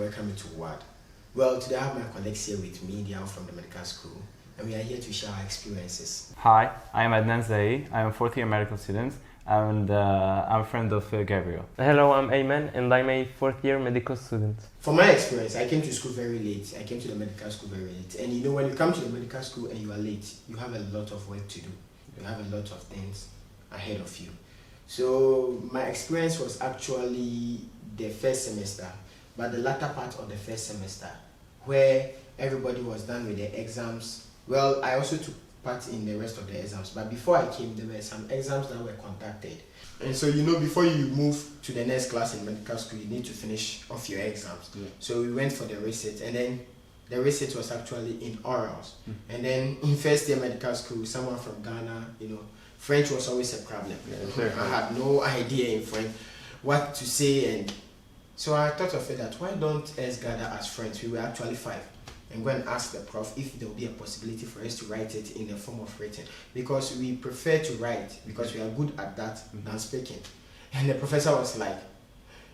welcome you to WWADD. Well, today I have my colleagues here with me. They are from the medical school, and we are here to share our experiences. Hi, I am Adnan Zahi. I am a fourth year medical student, and I'm a friend of Gabriel. Hello, I'm Ayman, and I'm a fourth year medical student. From my experience, I came to school very late. I came to the medical school very late. And you know, when you come to the medical school and you are late, you have a lot of work to do. You have a lot of things ahead of you. So my experience was actually the first semester, but the latter part of the first semester, where everybody was done with their exams. Well, I also took part in the rest of the exams, but before I came, there were some exams that were conducted. And so, you know, before you move to the next class in medical school, you need to finish off your exams. Yeah. So we went for the resit, and then the resit was actually in orals. And then in first year medical school, someone from Ghana, you know, French was always a problem. Yeah, I had no idea in French what to say, and so I thought of it that why don't us gather as friends? We were actually 5, and go and ask the prof if there will be a possibility for us to write it in the form of written, because we prefer to write because we are good at that than speaking. And the professor was like,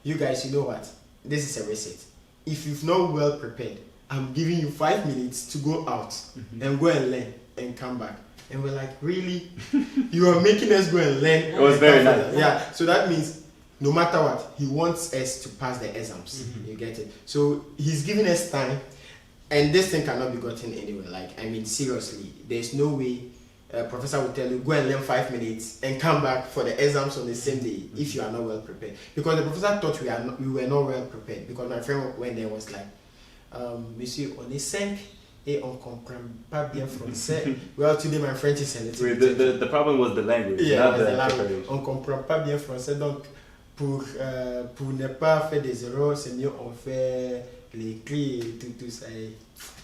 you guys, you know what? This is a receipt. If you've not well prepared, I'm giving you 5 minutes to go out and go and learn and come back. And we're like, really? You are making us go and learn? It was very nice. Yeah, so that means no matter what, he wants us to pass the exams. You get it? So he's giving us time, and this thing cannot be gotten anywhere. Like, I mean, seriously, there's no way a professor will tell you, go and learn 5 minutes and come back for the exams on the same day if you are not well prepared. Because the professor thought we were not well prepared. Because my friend went there was like, Monsieur, on est 5 et on comprend pas bien français. Well, today my French is a little bit... The problem was the language, yeah, not the language. On comprend pas bien français, donc pour ne pas faire des erreurs, c'est mieux on fait les clés et tout ça.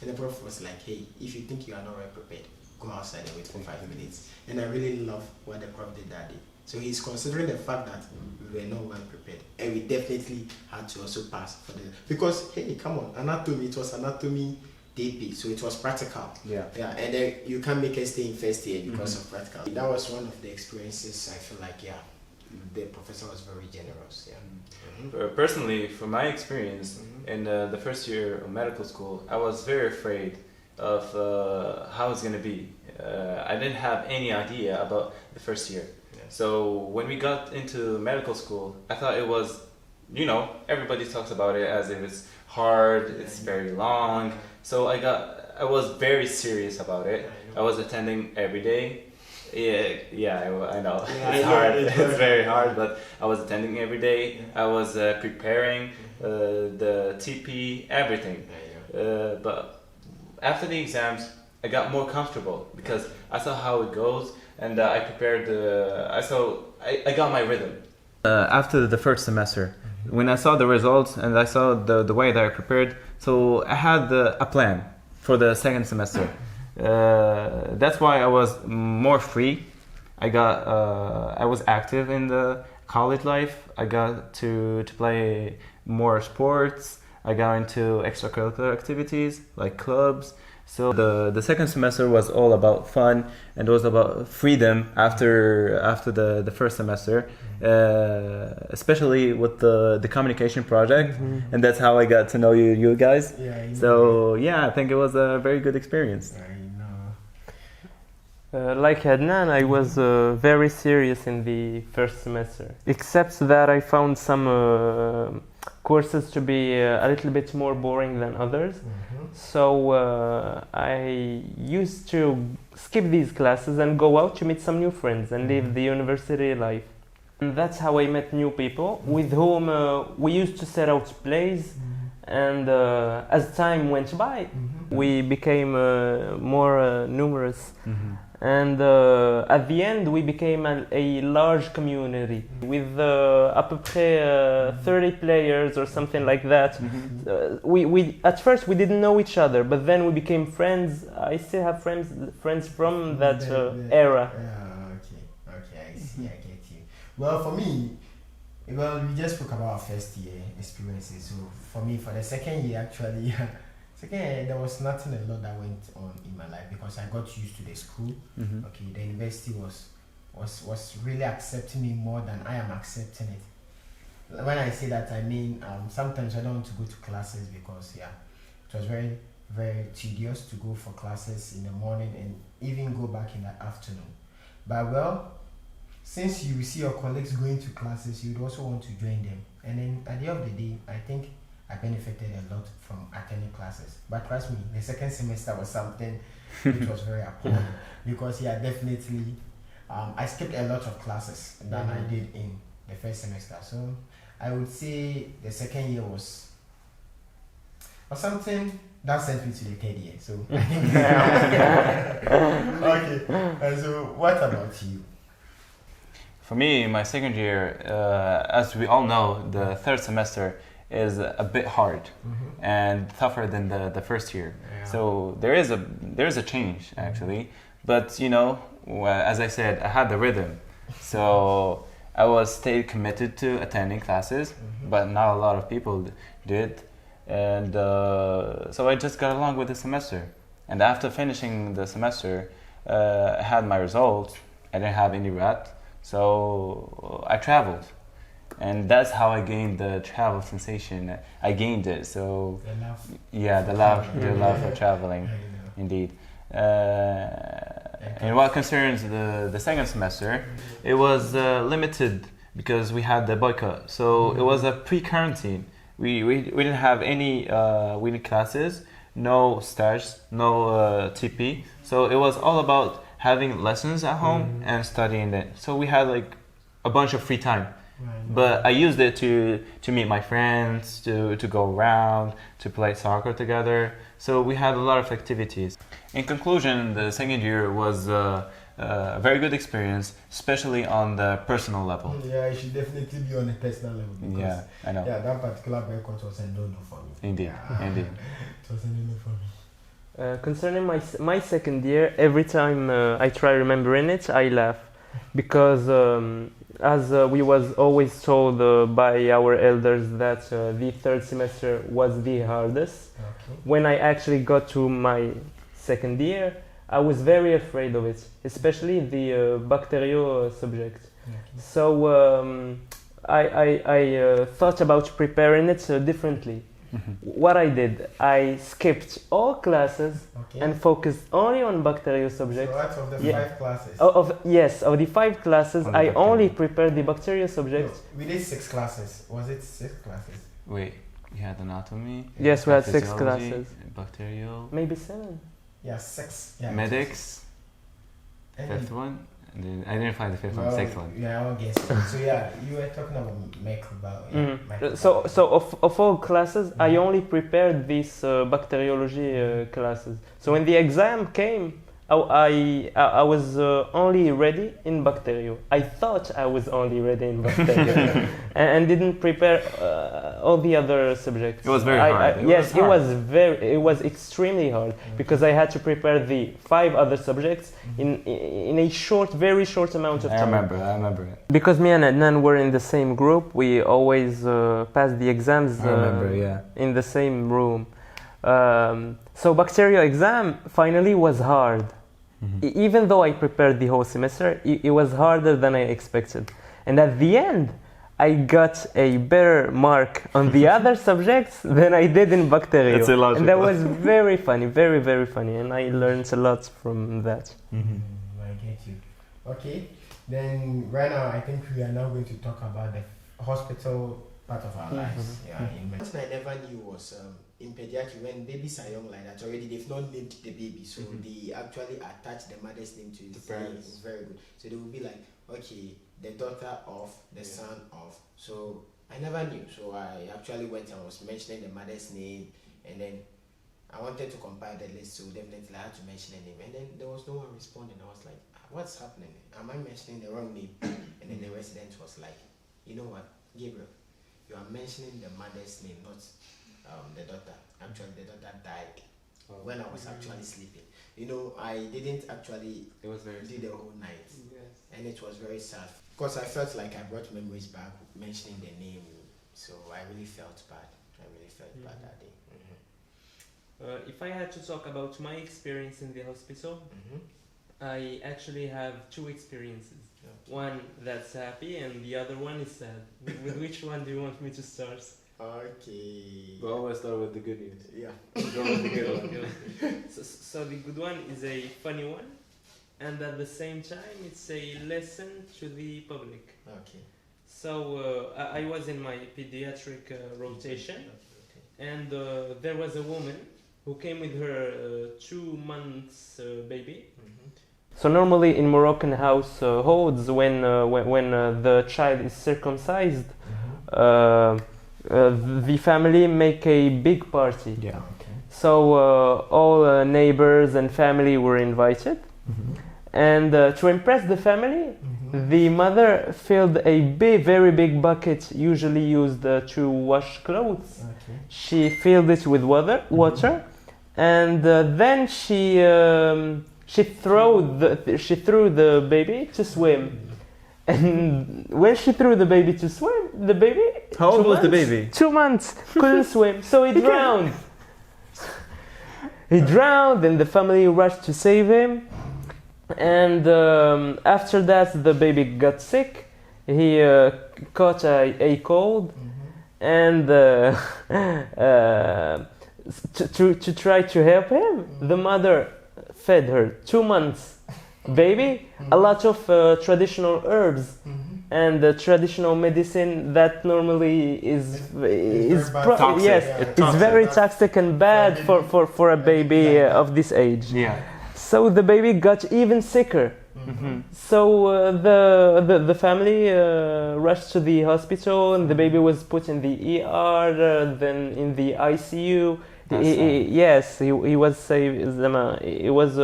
And the prof was like, hey, if you think you are not well prepared, go outside and wait for 5 minutes. And I really love what the prof did that day. So he's considering the fact that we were not well prepared, and we definitely had to also pass for the, because hey, come on, anatomy, it was anatomy DP, so it was practical. Yeah, and then you can't make us stay in first year because of practical. That was one of the experiences. I feel like, yeah, the professor was very generous. Yeah. Personally, from my experience in the first year of medical school, I was very afraid of how it's going to be. I didn't have any idea about the first year. Yeah. So when we got into medical school, I thought it was, you know, everybody talks about it as if it's hard, it's very long. So I was very serious about it. I was attending every day. Yeah, I know. Yeah, it's hard. It's very hard, but I was attending every day. I was preparing the TP, everything. But after the exams, I got more comfortable because I saw how it goes, and I prepared. I got my rhythm. After the first semester, when I saw the results and I saw the way that I prepared, so I had a plan for the second semester. That's why I was more free. I was active in the college life. I got to play more sports. I got into extracurricular activities like clubs. So the second semester was all about fun, and it was about freedom after the first semester, especially with the communication project, and that's how I got to know you guys. Yeah, so yeah, I think it was a very good experience. Like Adnan, I was very serious in the first semester, except that I found some courses to be a little bit more boring than others. So I used to skip these classes and go out to meet some new friends and live the university life. And that's how I met new people with whom we used to set out plays. And as time went by, we became more numerous. And at the end, we became a large community with à peu près 30 players or something like that. We at first we didn't know each other, but then we became friends. I still have friends from that era. Okay, I see, I get you. Well, for me, we just spoke about our first year experiences. So for me, for the second year, actually. Second, there was nothing a lot that went on in my life because I got used to the school. Okay, the university was really accepting me more than I am accepting it. When I say that, I mean sometimes I don't want to go to classes because it was very, very tedious to go for classes in the morning and even go back in the afternoon. But well, since you see your colleagues going to classes, you'd also want to join them. And then at the end of the day, I think I benefited a lot from attending classes. But trust me, the second semester was something which was very appalling because definitely I skipped a lot of classes than I did in the first semester. So I would say the second year was something that sent me to the third year. So okay. And so what about you? For me, my second year, as we all know, the third semester is a bit hard and tougher than the first year. Yeah. So there is a change actually, but you know, as I said, I had the rhythm, so I stayed committed to attending classes, but not a lot of people did, and so I just got along with the semester. And after finishing the semester, I had my results. I didn't have any rat, so I traveled. And that's how I gained the travel sensation. I gained it. So The love. yeah, the love for traveling, indeed. And what concerns the second semester, it was limited because we had the boycott. So it was a pre-quarantine. We didn't have any weekly classes, no stages, no TP. So it was all about having lessons at home and studying it. So we had like a bunch of free time. Right. But I used it to meet my friends, to go around, to play soccer together. So we had a lot of activities. In conclusion, the second year was a very good experience, especially on the personal level. Yeah, it should definitely be on a personal level. Because, Yeah, I know. Yeah, that particular boycott was a no-no for me. Indeed, indeed. It was a no-no for me. Concerning my second year, every time I try remembering it, I laugh because as we was always told by our elders that the third semester was the hardest. Okay. When I actually got to my second year, I was very afraid of it, especially the bacterial subject. Okay. So I thought about preparing it differently. What I did, I skipped all classes Okay. and focused only on bacterial subjects. So out of the Yeah. 5 classes. Of the 5 classes, Only I bacterial. only prepared the bacterial subjects. No, we did 6 classes. Was it 6 classes? Wait, we had anatomy. Yes, we had 6 physiology, classes. Bacterial, Maybe 7. Yeah, 6. Yeah, medics, and fifth one. And then I didn't find the fifth one, well, sixth one. Yeah, I won't guess it. So yeah, you were talking about microbiology. Mhm. So of all classes, I only prepared these bacteriology classes. So when the exam came, I was only ready in bacterial. I thought I was only ready in bacterial, and didn't prepare all the other subjects. It was very hard. Yes, it was extremely hard because I had to prepare the 5 other subjects in a very short amount of time. I remember it. Because me and Adnan were in the same group, we always passed the exams I remember, yeah. in the same room. So bacterial exam finally was hard. Even though I prepared the whole semester, it was harder than I expected. And at the end, I got a better mark on the other subjects than I did in bacterial. That's illogical. And that was very funny, very, very funny. And I learned a lot from that. I get you. Okay, then right now I think we are now going to talk about the hospital part of our lives. Yeah, in medicine. What I never knew was in pediatrics, when babies are young like that already, they've not named the baby, so they actually attach the mother's name to the parents. Very good. So they will be like, okay, the daughter of, the son of. So I never knew. So I actually went and was mentioning the mother's name, and then I wanted to compile the list, so definitely I had to mention a name. And then there was no one responding. I was like, what's happening? Am I mentioning the wrong name? And then the resident was like, you know what, Gabriel, you are mentioning the mother's name, not the daughter. Actually, the daughter died when I was actually sleeping. You know, I didn't actually It was very do the whole night. And it was very sad. Because I felt like I brought memories back mentioning the name. So I really felt bad. Bad that day. If I had to talk about my experience in the hospital, I actually have 2 experiences. One that's happy and the other one is sad. With which one do you want me to start? Okay. We'll always start with the good news. Yeah. Go with the good one. So the good one is a funny one, and at the same time it's a lesson to the public. Okay. So I was in my pediatric rotation, and there was a woman who came with her 2 months baby. So normally in Moroccan households, when the child is circumcised, the family make a big party. Yeah. Okay. So all neighbors and family were invited, and to impress the family, the mother filled a very big bucket, usually used to wash clothes. Okay. She filled it with water, and then she threw the baby to swim. And when she threw the baby to swim, the baby... How old was the baby? 2 months. Couldn't swim, so he drowned. He drowned, and the family rushed to save him. And after that, the baby got sick. He caught a cold. And to try to help him, the mother fed her 2 months baby a lot of traditional herbs and traditional medicine that normally is toxic. yes, it's very toxic and bad for a baby of this age. Yeah. So the baby got even sicker. So the family rushed to the hospital, and the baby was put in the ER, then in the ICU. He was saved. It was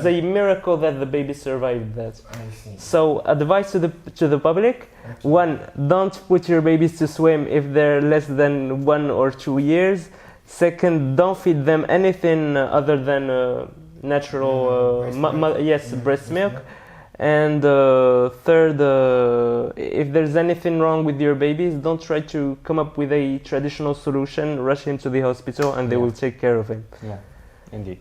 a miracle that the baby survived that. I see. So advice to the public: one, don't put your babies to swim if they're less than 1 or 2 years. Second, don't feed them anything other than natural breast milk. And third, if there's anything wrong with your babies, don't try to come up with a traditional solution. Rush him to the hospital, and they will take care of him. Yeah, indeed.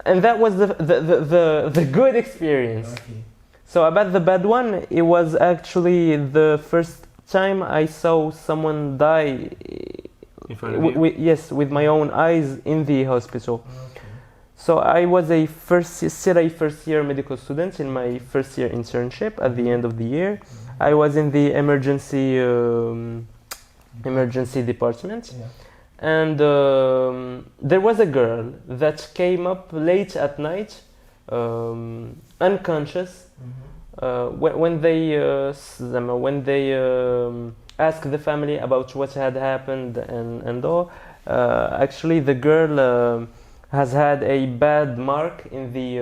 And that was the good experience. Okay. So about the bad one, it was actually the first time I saw someone die. In front of you? Yes, with my own eyes in the hospital. So I was still a first year medical student in my first year internship at the end of the year. I was in the emergency department. Yeah. And there was a girl that came up late at night, unconscious. When they asked the family about what had happened and all, actually the girl has had a bad mark in the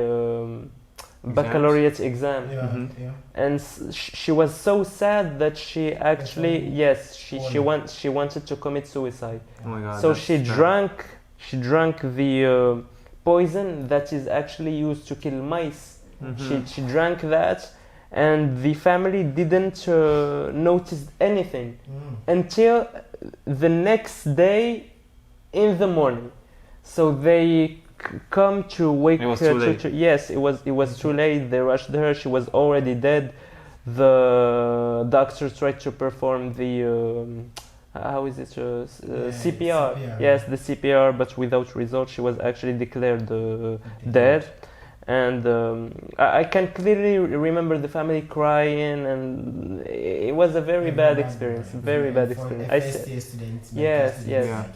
baccalaureate exam. And she was so sad that she actually she wanted to commit suicide. Oh my God, so she drank the poison that is actually used to kill mice. She drank that, and the family didn't notice anything until the next day in the morning. So they come to wake her. It was too late. Yes, it was too late. They rushed her. She was already dead. The doctors tried to perform the how is it CPR? Yes, the CPR, but without result. She was actually declared dead. And I can clearly remember the family crying, and it was a very bad experience. Very bad experience.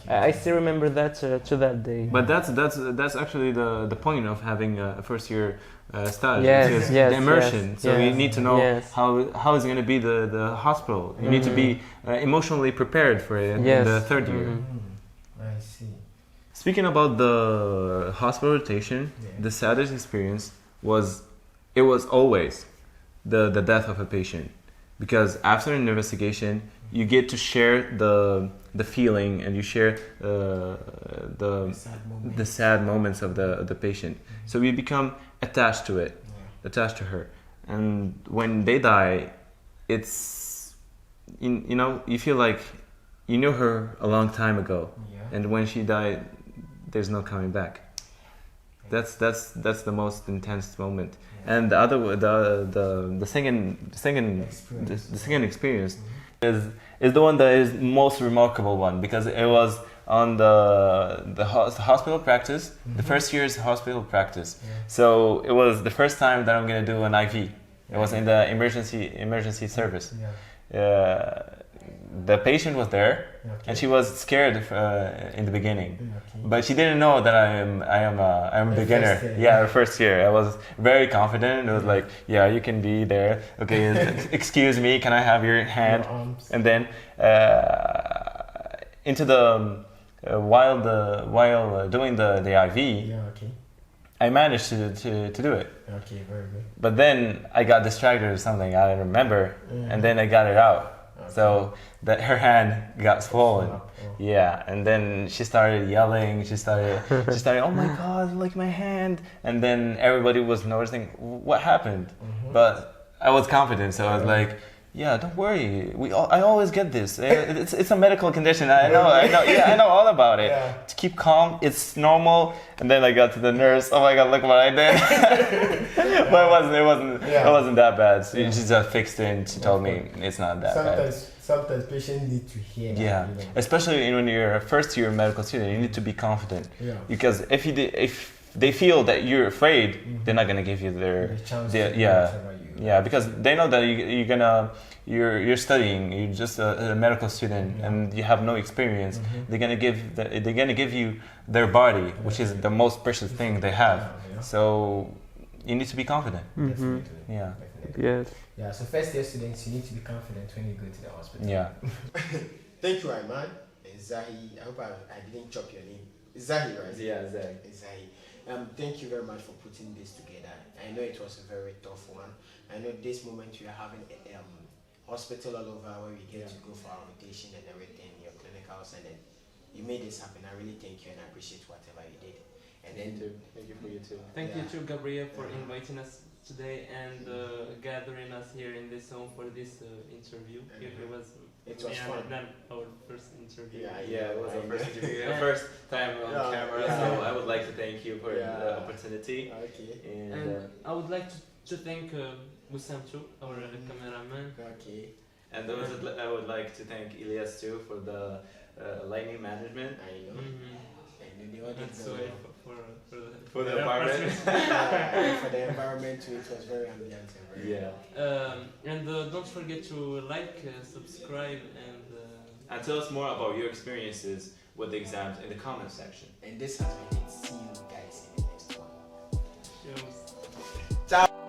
I still remember that to that day. But that's actually the point of having a first year stage, yes, the immersion. So you need to know how is going to be the hospital. You need to be emotionally prepared for it in the third year. I see. Speaking about the hospital rotation, the saddest experience was always the death of a patient, because after an investigation you get to share the feeling, and you share the sad moments of the patient. So you become attached to it, attached to her, and when they die, it's you feel like you knew her a long time ago, and when she died, there's no coming back. That's the most intense moment. And the other the second experience is the one that is most remarkable one, because it was on the hospital practice, the first year's hospital practice. So it was the first time that I'm gonna do an IV. It was in the emergency service. The patient was there, and she was scared in the beginning, but she didn't know that I am a beginner. Her first year. I was very confident. It was like, yeah, you can be there. Okay, excuse me, can I have your hand? And then into the while doing the IV. I managed to do it. Okay, very good. But then I got distracted or something, I don't remember, and then I got it out. So that her hand got swollen. And then she started yelling. She started, oh my God, look my hand. And then everybody was noticing what happened. But I was confident, so I was like, yeah, don't worry. I always get this. It's a medical condition. I know all about it. To keep calm, it's normal. And then I got to the nurse. Oh my God, look what I did. But it wasn't that bad. So she just fixed it, and she told me it's not that bad. Sometimes patients need to hear. Yeah, especially when you're a first year medical student, you need to be confident. Because if they feel that you're afraid, they're not gonna give you the chance. Because they know that you're studying. You're just a medical student, and you have no experience. They're gonna give you their body, which is the most precious thing they have. So you need to be confident. Definitely. Yes. Yeah, so first year students, you need to be confident when you go to the hospital. Yeah. Thank you, Ayman. Zahi, I hope I didn't chop your name. Zahi, right? Yeah, Zahi. Thank you very much for putting this together. I know it was a very tough one. I know this moment we are having a hospital all over where we get to go for our rotation and everything, your clinicals, and then you made this happen. I really thank you and I appreciate whatever you did. And then thank you for you too. Thank you too, Gabriel, for inviting us today and gathering us here in this home for this interview. It was fun. Than our first interview. It was our first interview. Our first time on camera. So I would like to thank you for the opportunity. And I would like to thank Wissam too, our cameraman. And I would like to thank Ilyas too for the lighting management. I know. And the audience for the environment. For the environment too, it was very ambient and very and don't forget to like, subscribe, and tell us more about your experiences with the exams in the comment section. And this has been it. See you guys in the next one. Cheers. Ciao.